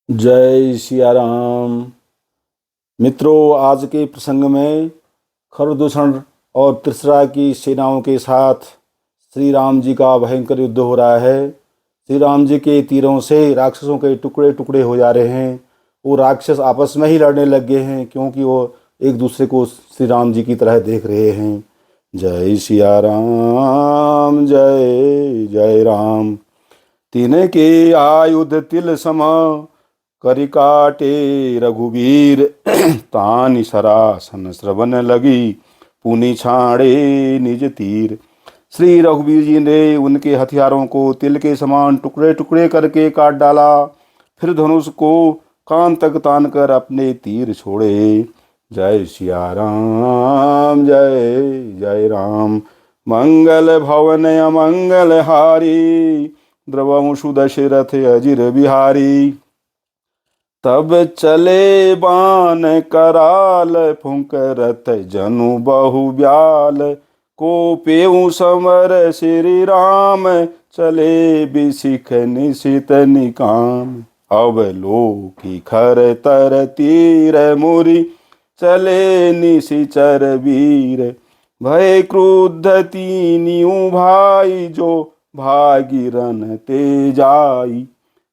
जय सिया राम। मित्रों, आज के प्रसंग में खरदूषण और त्रिसरा की सेनाओं के साथ श्री राम जी का भयंकर युद्ध हो रहा है। श्री राम जी के तीरों से राक्षसों के टुकड़े टुकड़े हो जा रहे हैं। वो राक्षस आपस में ही लड़ने लग गए हैं, क्योंकि वो एक दूसरे को श्री राम जी की तरह देख रहे हैं। जय सिया राम, जय जय राम। तिन के आयुध तिल सम करि काटे रघुवीर। तानि सरासन श्रवण लगी पुनि छाड़े निज तीर। श्री रघुवीर जी ने उनके हथियारों को तिल के समान टुकड़े टुकड़े करके काट डाला। फिर धनुष को कान तक तान कर अपने तीर छोड़े। जय सिया राम, जय जय राम। मंगल भवन अमंगल हारी, द्रवंशु दशरथ अजिर बिहारी। तब चले बाण कराल, फुंकरत जनु बहु ब्याल। को पेऊ समर श्री राम, चले बिसिख निशित निकाम। अवलोकी खर तर तीर मुरी, चले निशिचर वीर। भय क्रुद्ध तीनियों भाई, जो भागीरन ते जाई।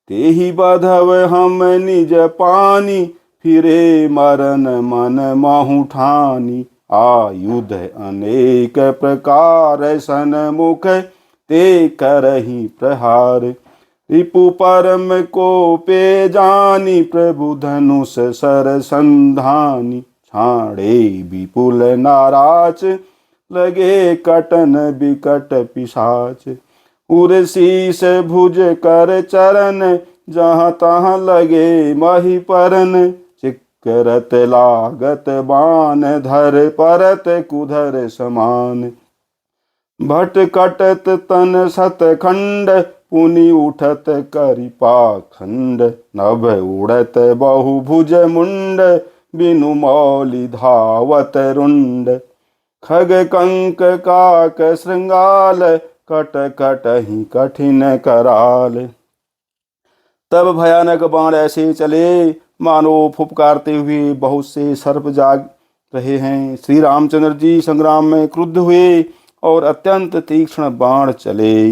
तेहि बधव हम निज पानी, फिरे मरन मन महु ठानी। आयुध अनेक प्रकार सन्मुख, ते करहि प्रहार। रिपु परम को पे जानी, प्रभु धनुष सर संधानी। छाड़े विपुल नाराच, लगे कटन बिकट पिशाच। उर्शीस भुज कर चरण, जहाँ तहाँ लगे मही परन। चिकरत लागत बाण, धर परत कुधर समान। भट कटत तन सत खंड, पुनि उठत करि पाखंड। नभ उड़त बहु भुज मुंड, बिनु मौलि धावत रुंड। खग कंक काक श्रृंगाल, कट कटहि कठिन कराल। तब भयानक बाण ऐसे चले, मानो फुफकारते हुए बहुत से सर्प जाग रहे हैं। श्री रामचंद्र जी संग्राम में क्रुद्ध हुए और अत्यंत तीक्ष्ण बाण चले।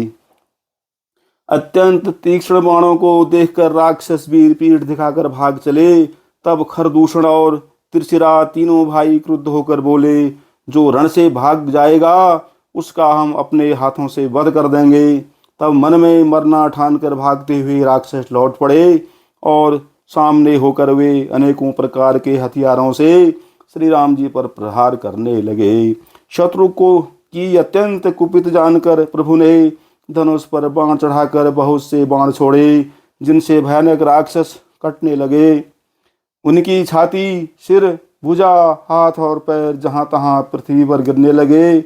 अत्यंत तीक्ष्ण बाणों को देखकर राक्षस भी पीठ दिखाकर भाग चले। तब खरदूषण और त्रिशिरा तीनों भाई क्रुद्ध होकर बोले, जो रण से भाग जाएगा उसका हम अपने हाथों से वध कर देंगे। तब मन में मरना ठान कर भागते हुए राक्षस लौट पड़े और सामने होकर वे अनेकों प्रकार के हथियारों से श्री राम जी पर प्रहार करने लगे। शत्रु को की अत्यंत कुपित जानकर प्रभु ने धनुष पर बाण चढ़ाकर बहुत से बाण छोड़े, जिनसे भयानक राक्षस कटने लगे। उनकी छाती, सिर, भुजा, हाथ और पैर जहाँ तहाँ पृथ्वी पर गिरने लगे।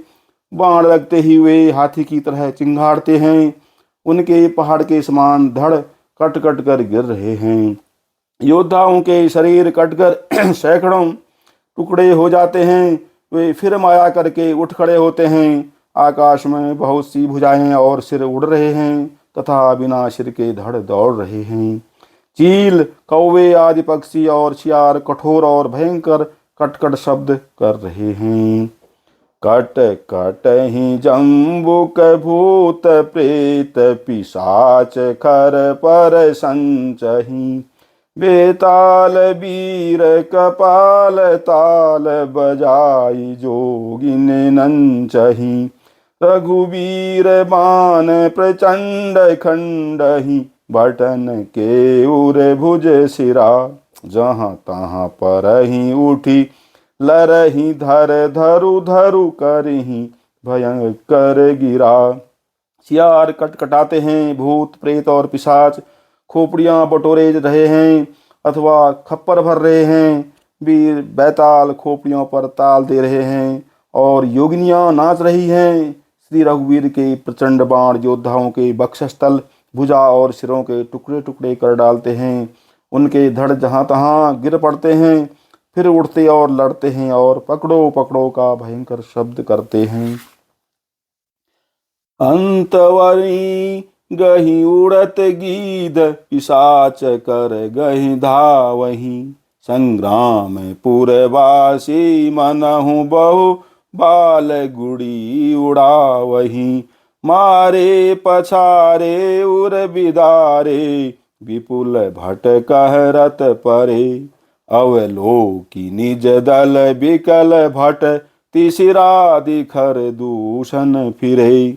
बाण लगते ही वे हाथी की तरह चिंगाड़ते हैं। उनके पहाड़ के समान धड़ कट कट कर गिर रहे हैं। योद्धाओं के शरीर कटकर सैकड़ों टुकड़े हो जाते हैं। वे फिर माया करके उठ खड़े होते हैं। आकाश में बहुत सी भुजाएं और सिर उड़ रहे हैं, तथा बिना सिर के धड़ दौड़ रहे हैं। चील, कौवे आदि पक्षी और शियार कठोर और भयंकर कटकट शब्द कर रहे हैं। कट कट ही जम्बुक भूत प्रेत पिशाच, खर पर संचही। बेताल वीर कपाल, ताल बजाई जोगिन नंचही। रघुवीर बाण प्रचंड खंडही, बटन के उर भुज सिरा। जहाँ तहाँ पर ही उठी, लरही धर धरु धरु करही, भयंकर गिरा। सियार कटकटाते हैं, भूत प्रेत और पिशाच खोपड़ियाँ बटोरे रहे हैं अथवा खप्पर भर रहे हैं। वीर बैताल खोपड़ियों पर ताल दे रहे हैं और योगिनियाँ नाच रही हैं। श्री रघुवीर के प्रचंड बाण योद्धाओं के वक्षस्थल, भुजा और सिरों के टुकड़े टुकड़े कर डालते हैं। उनके धड़ जहाँ तहाँ गिर पड़ते हैं, फिर उड़ते और लड़ते हैं और पकड़ो पकड़ो का भयंकर शब्द करते हैं। अंतवरी गही उड़त गीध पिशाच कर गही धावही। संग्राम पुरवासी मनहु बहु बाल गुड़ी उड़ावही। मारे पछारे उर बिदारे विपुल भट कहरत परे। अवलोकी निज दल बिकल भट तीसरा दिखर दूषण फिरे।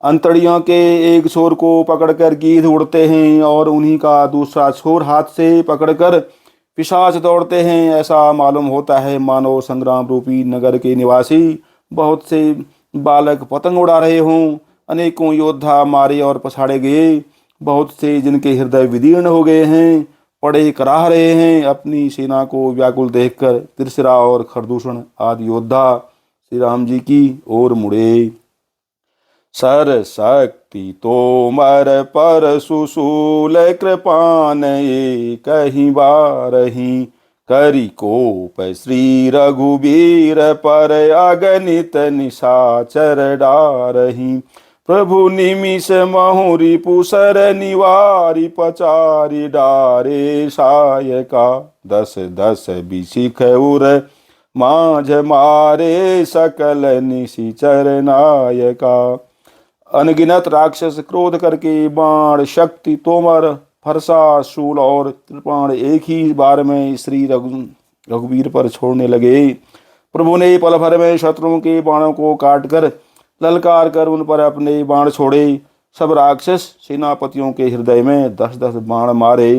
अंतड़ियों के एक छोर को पकड़कर गीध उड़ते हैं और उन्हीं का दूसरा छोर हाथ से पकड़कर पिशाच दौड़ते हैं। ऐसा मालूम होता है मानव संग्राम रूपी नगर के निवासी बहुत से बालक पतंग उड़ा रहे हों। अनेकों योद्धा मारे और पछाड़े गए, बहुत से जिनके हृदय विदीर्ण हो गए हैं पड़े कराह रहे हैं। अपनी सेना को व्याकुल देखकर त्रिशिरा और खरदूषण आदि योद्धा श्री राम जी की ओर मुड़े। सर शक्ति तोमर पर सुशूल कृपान कहीं बारही। करी कोप श्री रघुबीर पर अगणित निशाचर डारही। प्रभु निमिष महुरी पुसर निवारी पचारी डारे सायका। दस दस बिशिख उर माझ मारे सकल निशिचर नायका। अनगिनत राक्षस क्रोध करके बाण शक्ति तोमर फरसा शूल और कृपाण एक ही बार में श्री रघुवीर पर छोड़ने लगे। प्रभु ने पल भर में शत्रुओं के बाणों को काटकर ललकार कर उन पर अपने बाण छोड़े। सब राक्षस सेनापतियों के हृदय में 10-10 बाण मारे।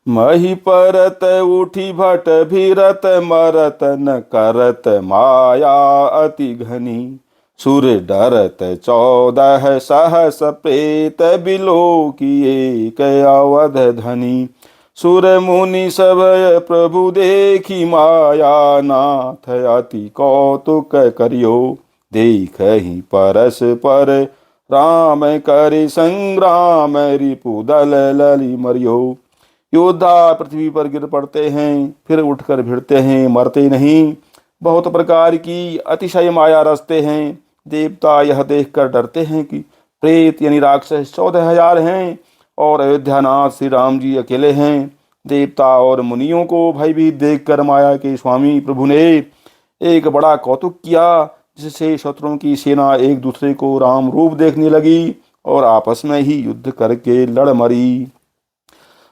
मही परत उठी भट भीरत मरत न करत माया अति घनी। सुर डरत 14 सहस प्रेत बिलो किए कै अवध धनी। सुर मुनि सब प्रभु देखी माया नाथ अति कौतुक करियो। देख ही परस पर राम करि संग्राम रिपु दल ललि मरियो। योद्धा पृथ्वी पर गिर पड़ते हैं फिर उठकर भिड़ते हैं, मरते नहीं। बहुत प्रकार की अतिशय माया रचते हैं। देवता यह देखकर डरते हैं कि प्रेत यानी राक्षस 14,000 हैं और अयोध्यानाथ श्री राम जी अकेले हैं। देवता और मुनियों को भयभीत देखकर माया के स्वामी प्रभु ने एक बड़ा कौतुक किया, जिससे शत्रुओं की सेना एक दूसरे को राम रूप देखने लगी और आपस में ही युद्ध करके लड़ मरी।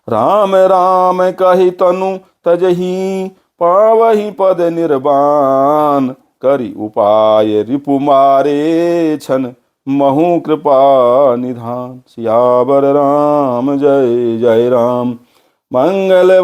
राम राम कहि तनु तजहि पावहि पद निर्वाण। करि उपाय रिपु मारे छन महु कृपा निधान। सियावर राम जय जय राम। मंगल